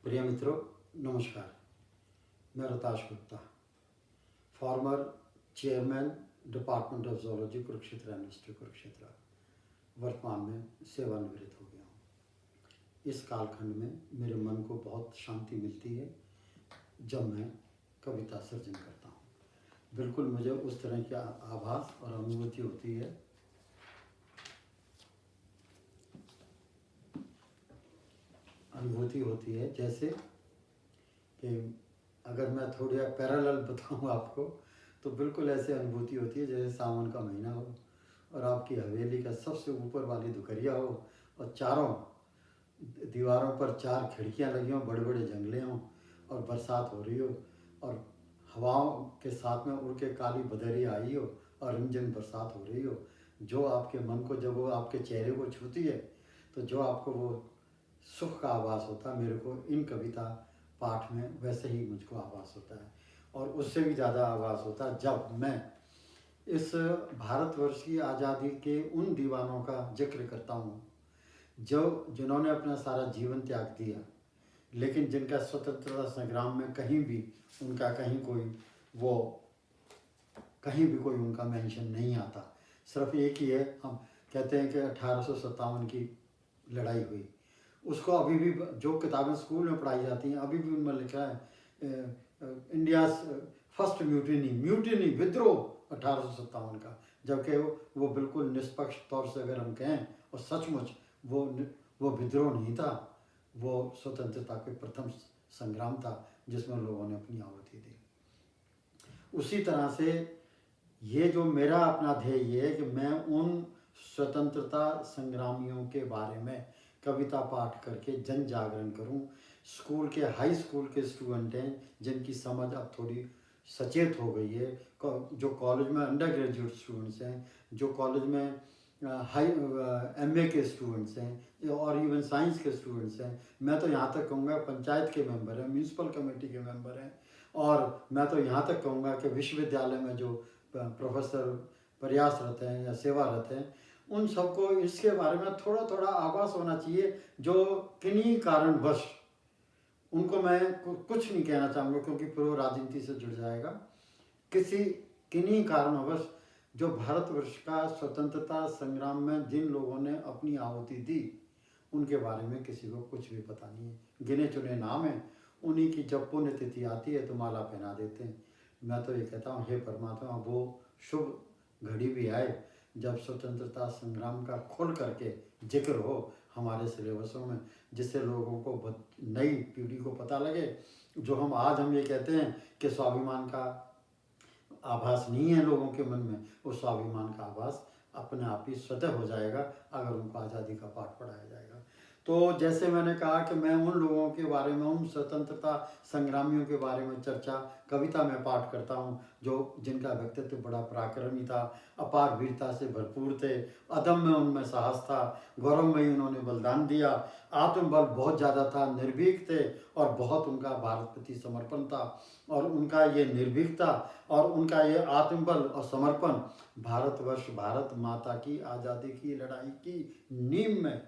प्रिय मित्रों, नमस्कार। मैं Ratash Gupta, former chairman department of zoology, Kurukshetra university Kurukshetra, वर्तमान में सेवानिवृत्त हो गया हूँ। इस कालखंड में मेरे मन को बहुत शांति मिलती है जब मैं कविता सर्जन करता हूँ। बिल्कुल मुझे उस तरह की आभास और अनुभूति होती है जैसे कि अगर मैं थोड़ी पैरेलल बताऊँ आपको, तो बिल्कुल ऐसे अनुभूति होती है जैसे सावन का महीना हो और आपकी हवेली का सबसे ऊपर वाली दुकरिया हो और चारों दीवारों पर 4 खिड़कियां लगी हों, बड़े बड़े जंगले हों और बरसात हो रही हो और हवाओं के साथ में उड़ के काली बदरी आई हो और रिमझिम बरसात हो रही हो। जो आपके मन को, जब वो आपके चेहरे को छूती है तो जो आपको वो सुख का आभास होता है, मेरे को इन कविता पाठ में वैसे ही मुझको आभास होता है। और उससे भी ज़्यादा आभास होता है जब मैं इस भारतवर्ष की आज़ादी के उन दीवानों का जिक्र करता हूँ जिन्होंने अपना सारा जीवन त्याग दिया, लेकिन जिनका स्वतंत्रता संग्राम में कहीं भी कोई उनका मेंशन नहीं आता। सिर्फ एक ही है, हम कहते हैं कि 1857 की लड़ाई हुई। उसको अभी भी जो किताबें स्कूल में पढ़ाई जाती हैं अभी भी उनमें लिखा है इंडिया फर्स्ट म्यूटिनी विद्रोह 1857 का, जबकि वो बिल्कुल निष्पक्ष तौर से अगर हम कहें और सचमुच वो विद्रोह नहीं था, वो स्वतंत्रता के प्रथम संग्राम था जिसमें लोगों ने अपनी आहुति दी। उसी तरह से ये जो मेरा अपना ध्येय ये है कि मैं उन स्वतंत्रता संग्रामियों के बारे में कविता पाठ करके जन जागरण करूं। स्कूल के, हाई स्कूल के स्टूडेंट हैं जिनकी समझ अब थोड़ी सचेत हो गई है, जो कॉलेज में अंडर ग्रेजुएट स्टूडेंट्स हैं, जो कॉलेज में हाई एमए के स्टूडेंट्स हैं और इवन साइंस के स्टूडेंट्स हैं। मैं तो यहाँ तक कहूँगा पंचायत के मेंबर हैं, म्यूनसिपल कमेटी के मेंबर हैं, और मैं तो यहाँ तक कहूँगा कि विश्वविद्यालय में जो प्रोफेसर प्रयासरत हैं या सेवारत हैं, उन सबको इसके बारे में थोड़ा थोड़ा आभास होना चाहिए। जो किन्हीं कारणवश, उनको मैं कुछ नहीं कहना चाहूँगा क्योंकि फिर वो राजनीति से जुड़ जाएगा, किन्हीं कारणवश जो भारतवर्ष का स्वतंत्रता संग्राम में जिन लोगों ने अपनी आहुति दी, उनके बारे में किसी को कुछ भी पता नहीं है। गिने चुने नाम हैं, उन्हीं की जब पुण्यतिथि आती है तो माला पहना देते हैं। मैं तो ये कहता हूँ, हे परमात्मा, वो शुभ घड़ी भी आए जब स्वतंत्रता संग्राम का खुल करके जिक्र हो हमारे सिलेबसों में, जिससे लोगों को, नई पीढ़ी को पता लगे। जो हम ये कहते हैं कि स्वाभिमान का आभास नहीं है लोगों के मन में, वो स्वाभिमान का आभास अपने आप ही स्वतः हो जाएगा अगर उनको आज़ादी का पाठ पढ़ाया जाएगा। तो जैसे मैंने कहा कि मैं उन लोगों के बारे में, उन स्वतंत्रता संग्रामियों के बारे में चर्चा कविता में पाठ करता हूँ जिनका व्यक्तित्व बड़ा पराक्रमी था, अपार वीरता से भरपूर थे, अदम्य उनमें साहस था, गौरवमयी उन्होंने बलिदान दिया, आत्मबल बहुत ज़्यादा था, निर्भीक थे और बहुत उनका भारत प्रति समर्पण था। और उनका ये निर्भीकता और उनका ये आत्मबल और समर्पण भारतवर्ष, भारत माता की आज़ादी की लड़ाई की नींव में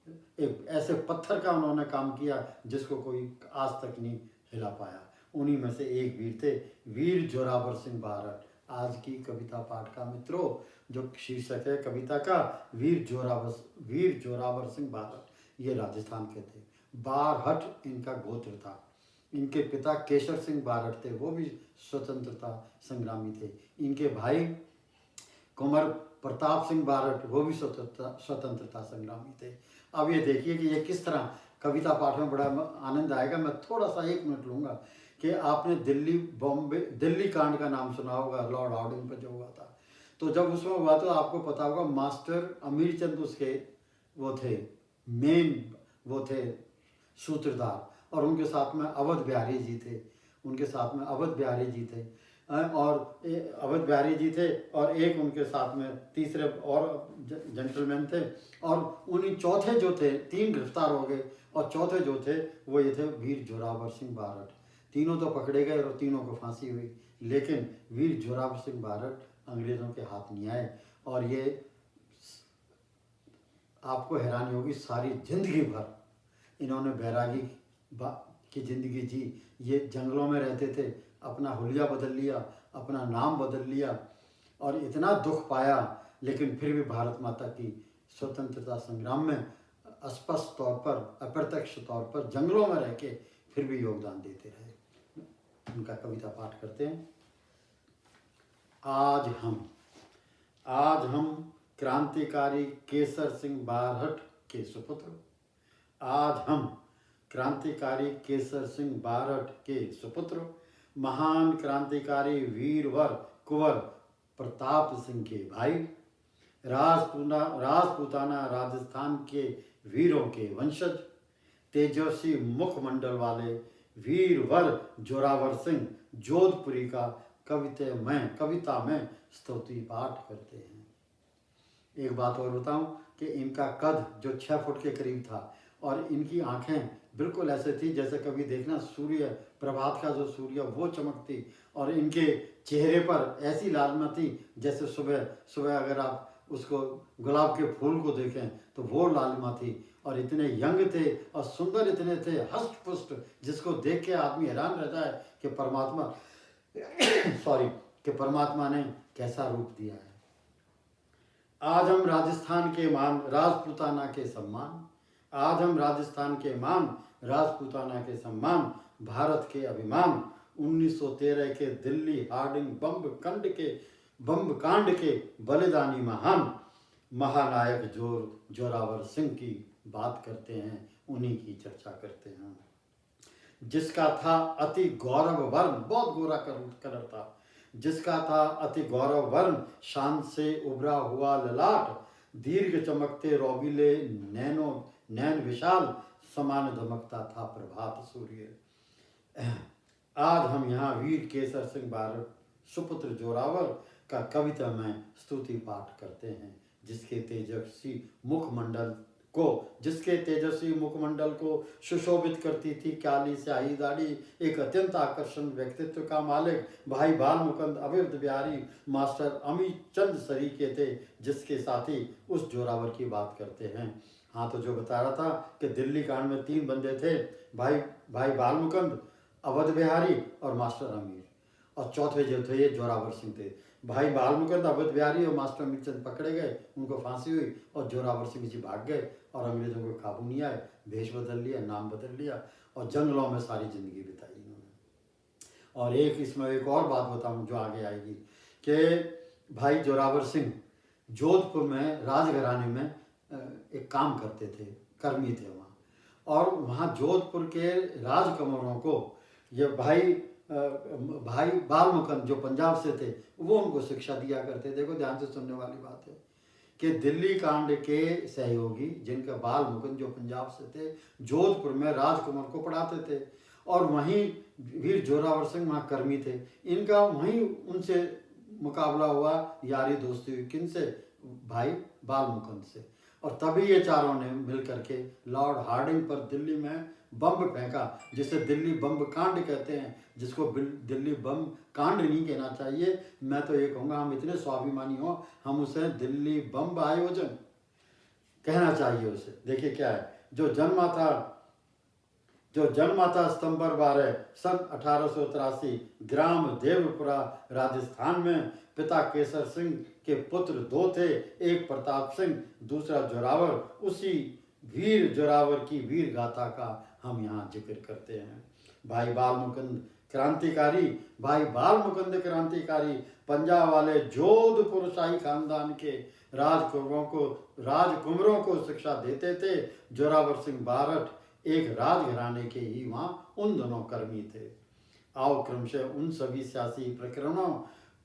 एक ऐसे पत्थर का उन्होंने काम किया जिसको कोई आज तक नहीं हिला पाया। उन्हीं में से एक वीर थे, वीर जोरावर सिंह बारट। आज की कविता पाठ का मित्रों जो शीर्षक है कविता का, वीर जोरावर सिंह बारट, ये राजस्थान के थे। बारहट इनका गोत्र था। इनके पिता केशर सिंह बारट थे, वो भी स्वतंत्रता संग्रामी थे। इनके भाई कुंवर प्रताप सिंह बारट, वो भी स्वतंत्रता संग्रामी थे। अब ये देखिए कि ये किस तरह कविता पाठ में बड़ा आनंद आएगा। मैं थोड़ा सा 1 मिनट लूँगा कि आपने दिल्ली कांड का नाम सुना होगा, लॉर्ड हार्डिंग पर जो हुआ था। तो जब उसमें हुआ तो आपको पता होगा मास्टर अमीर चंद उसके वो थे, वो थे सूत्रधार, और उनके साथ में अवध बिहारी जी थे। अवध बिहारी जी थे और एक उनके साथ में तीसरे और जेंटलमैन थे। और उन्हीं चौथे जो थे, 3 गिरफ्तार हो गए और चौथे जो थे वो ये थे वीर जोरावर सिंह बारट। तीनों तो पकड़े गए और तीनों को फांसी हुई, लेकिन वीर जोरावर सिंह बारट अंग्रेज़ों के हाथ नहीं आए। और ये आपको हैरानी होगी, सारी जिंदगी भर इन्होंने बैरागी की ज़िंदगी जी। ये जंगलों में रहते थे, अपना हुलिया बदल लिया, अपना नाम बदल लिया और इतना दुख पाया, लेकिन फिर भी भारत माता की स्वतंत्रता संग्राम में स्पष्ट तौर पर, अप्रत्यक्ष तौर पर जंगलों में रह के फिर भी योगदान देते रहे। उनका कविता पाठ करते हैं। आज हम क्रांतिकारी केसर सिंह बारहट के सुपुत्र, आज हम क्रांतिकारी केसर सिंह बारहट के सुपुत्र, महान क्रांतिकारी वीरवर कुंवर प्रताप सिंह के भाई, राजपूताना राजस्थान के वीरों के वंशज, तेजस्वी मुखमंडल वाले वीरवर जोरावर सिंह जोधपुरी का कविता में स्तुति पाठ करते हैं। एक बात और बताऊं कि इनका कद जो 6 फुट के करीब था और इनकी आंखें बिल्कुल ऐसे थी जैसे कभी देखना सूर्य, प्रभात का जो सूर्य वो चमकती, और इनके चेहरे पर ऐसी लालिमा थी जैसे सुबह सुबह अगर आप उसको गुलाब के फूल को देखें तो वो लालिमा थी। और इतने यंग थे और सुंदर इतने थे, हष्ट पुष्ट, जिसको देख के आदमी हैरान रहता है कि परमात्मा ने कैसा रूप दिया है। आज हम राजस्थान के मान राजपूताना के सम्मान, आज हम राजस्थान के मान राजपूताना के सम्मान, भारत के अभिमान, 1913 के दिल्ली हार्डिंग बम कांड के बलिदानी महान महानायक जोरावर सिंह की बात करते हैं, उन्हीं की चर्चा करते हैं। जिसका था अति गौरव वर्ण, बहुत गोरा कलर था, जिसका था अति गौरव वर्ण, शान से उभरा हुआ ललाट, दीर्घ चमकते रोबीले नैन विशाल, समान धमकता था प्रभात सूर्य। आज हम यहाँ वीर केसर सिंह बारहट सुपुत्र जोरावर का कविता में स्तुति पाठ करते हैं, जिसके तेजस्वी मुखमंडल को सुशोभित करती थी काली स्याही दाढ़ी, एक अत्यंत आकर्षण व्यक्तित्व का मालिक भाई बाल मुकुंद अवध बिहारी मास्टर अमित चंद सरीके थे, जिसके साथी उस जोरावर की बात करते हैं। हाँ, तो जो बता रहा था कि दिल्ली कांड में 3 बंदे थे, भाई बाल मुकुंद, अवध बिहारी और मास्टर अमीर, और चौथे जो थे ये जोरावर सिंह थे। भाई बाल मुकुंद, अवध बिहारी और मास्टर अमीर चंद पकड़े गए, उनको फांसी हुई और जोरावर सिंह जी भाग गए और अंग्रेजों को काबू नहीं आए, भेष बदल लिया, नाम बदल लिया और जंगलों में सारी जिंदगी बिताई इन्होंने। और इसमें एक और बात बताऊं जो आगे आएगी कि भाई जोरावर सिंह जोधपुर में राजघराने में एक काम करते थे, कर्मी थे वहाँ, और वहाँ जोधपुर के राजकुमारों को ये भाई बाल मुकुंद जो पंजाब से थे वो उनको शिक्षा दिया करते। देखो ध्यान से सुनने वाली बात है कि दिल्ली कांड के सहयोगी जिनका बाल मुकुंद जो पंजाब से थे, जोधपुर में राजकुमार को पढ़ाते थे, और वहीं वीर जोरावर सिंह वहाँ कर्मी थे। इनका वहीं उनसे मुकाबला हुआ, यारी दोस्ती हुई, किनसे? भाई बाल मुकुंद से। और तभी ये चारों ने मिल करके लॉर्ड हार्डिंग पर दिल्ली में बम फेंका, जिसे दिल्ली बम कांड कहते हैं, जिसको दिल्ली बम कांड नहीं कहना चाहिए। मैं तो ये कहूँगा हम इतने स्वाभिमानी हो, हम उसे दिल्ली बम आयोजन कहना चाहिए उसे। देखिए क्या है, जो जन्मा था सितंबर 12 सन 1883 ग्राम देवपुरा राजस्थान में। पिता केसर सिंह के पुत्र 2 थे, एक प्रताप सिंह, दूसरा जोरावर। उसी वीर जोरावर की वीर गाथा का हम यहाँ जिक्र करते हैं। भाई बाल मुकुंद क्रांतिकारी पंजाब वाले जोधपुर शाही खानदान के राजकुमारों को शिक्षा देते थे। जोरावर सिंह बारहट एक राजघराने के ही वहाँ उन दोनों कर्मी थे। आओ क्रमशः उन सभी सियासी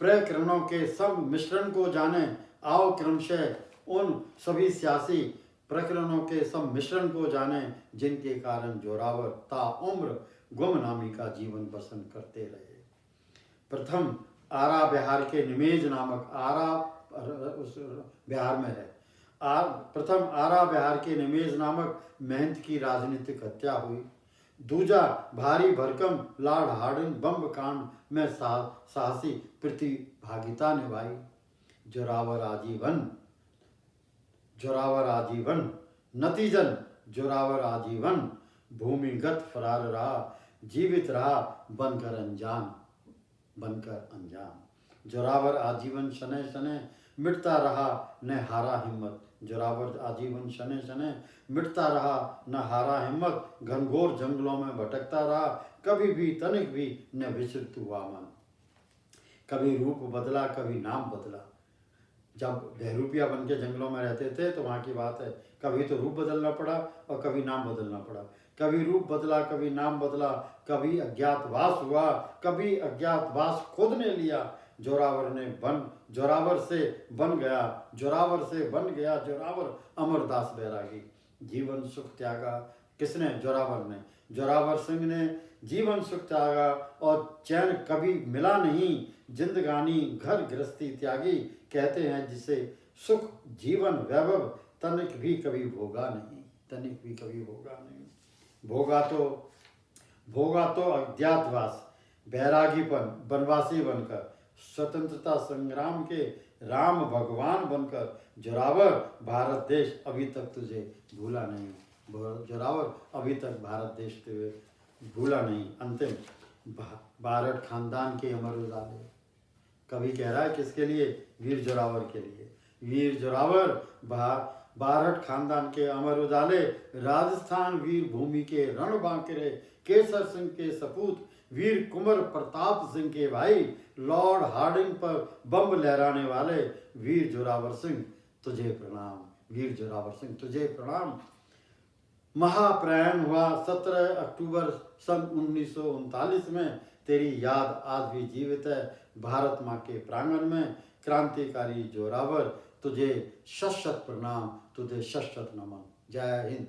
प्रकरणों के सब मिश्रण को जाने। आओ क्रमशः उन सभी सियासी प्रकरणों के सब मिश्रण को जाने, जिनके कारण जोरावर ताउम्र गुमनामी का जीवन बसर करते रहे। प्रथम आरा बिहार के निमेज नामक बिहार में है। प्रथम आरा बिहार के निमेज नामक महंत की राजनीतिक हत्या हुई। दूजा भारी भरकम लॉर्ड हार्डिंग बम कांड में साहसी प्रतिभागिता निभाई। जोरावर आजीवन नतीजन जोरावर आजीवन भूमिगत फरार रहा, जीवित रहा बनकर अनजान। जोरावर आजीवन शनै शनै मिटता रहा, न हारा हिम्मत। जोरावर आजीवन शनै शनै मिटता रहा, न हारा हिम्मत। घनघोर जंगलों में भटकता रहा, कभी भी तनिक भी न विचलित हुआ मन। कभी रूप बदला, कभी नाम बदला। जब बहरूपिया बन के जंगलों में रहते थे तो वहाँ की बात है, कभी तो रूप बदलना पड़ा और कभी नाम बदलना पड़ा। कभी रूप बदला, कभी नाम बदला। कभी अज्ञातवास हुआ, कभी अज्ञातवास खुद ने लिया। जोरावर से बन गया जोरावर अमरदास बैरागी। जीवन सुख त्यागा किसने? जोरावर ने। जोरावर सिंह ने जीवन सुख त्यागा और चैन कभी मिला नहीं। जिंदगानी घर गृहस्थी त्यागी, कहते हैं जिसे सुख जीवन वैभव तनिक भी कभी भोगा नहीं। भोगा तो अज्ञातवास, बैरागीपन, बनवासी बनकर, स्वतंत्रता संग्राम के राम भगवान बनकर। जोरावर भारत देश अभी तक तुझे भूला नहीं। जोरावर अभी तक भारत देश तुझे भूला नहीं। अंतिम बारठ खानदान के अमर उजाले। कवि कह रहा है किसके लिए? वीर जोरावर के लिए। वीर जोरावर बारठ खानदान के अमर उजाले, राजस्थान वीर भूमि के रण बांके, केसर सिंह के सपूत, वीर कुंवर प्रताप सिंह के भाई, लॉर्ड हार्डिंग पर बम लहराने वाले। वीर जोरावर सिंह तुझे प्रणाम, वीर जोरावर सिंह तुझे प्रणाम। महाप्रयाण हुआ 17 अक्टूबर सन 1939 में। तेरी याद आज भी जीवित है भारत माँ के प्रांगण में। क्रांतिकारी जोरावर तुझे शत शत प्रणाम, तुझे शत शत नमन। जय हिंद।